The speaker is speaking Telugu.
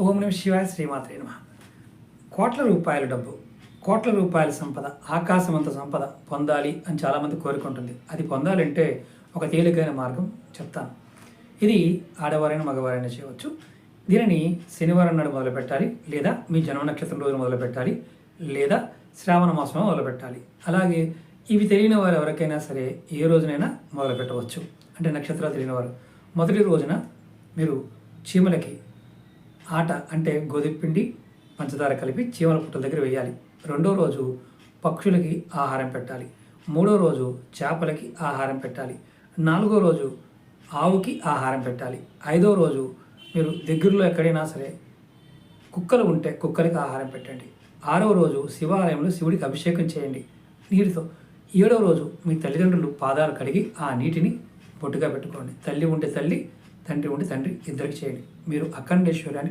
ఓం నమః శివాయ శ్రీమాత్రే నమః. కోట్ల రూపాయల డబ్బు, కోట్ల రూపాయల సంపద, ఆకాశమంత సంపద పొందాలి అని చాలామంది కోరుకుంటుంది. అది పొందాలంటే ఒక తేలికైన మార్గం చెప్తాను. ఇది ఆడవారైనా మగవారైనా చేయవచ్చు. దీనిని శనివారం నాడు మొదలుపెట్టాలి, లేదా మీ జన్మ నక్షత్రం రోజు మొదలుపెట్టాలి, లేదా శ్రావణ మాసంలో మొదలుపెట్టాలి. అలాగే ఇవి తెలియని వారు ఎవరికైనా సరే ఏ రోజునైనా మొదలు పెట్టవచ్చు. అంటే నక్షత్రాలు తెలియని వారు మొదటి రోజున మీరు చీమలకి ఆట అంటే గోధుమ పిండి పంచదార కలిపి చీమల పుట్టల దగ్గర వేయాలి. రెండో రోజు పక్షులకి ఆహారం పెట్టాలి. మూడో రోజు చేపలకి ఆహారం పెట్టాలి. నాలుగో రోజు ఆవుకి ఆహారం పెట్టాలి. ఐదో రోజు మీరు దగ్గరలో ఎక్కడైనా సరే కుక్కలు ఉంటే కుక్కలకి ఆహారం పెట్టండి. ఆరో రోజు శివాలయంలో శివుడికి అభిషేకం చేయండి నీటితో. ఏడో రోజు మీ తల్లిదండ్రులు పాదాలు కడిగి ఆ నీటిని బొట్టుగా పెట్టుకోండి. తల్లి ఉంటే తల్లి, తండ్రి ఉంటే తండ్రి, ఇద్దరికి చేయండి. మీరు అఖండేశ్వరాన్ని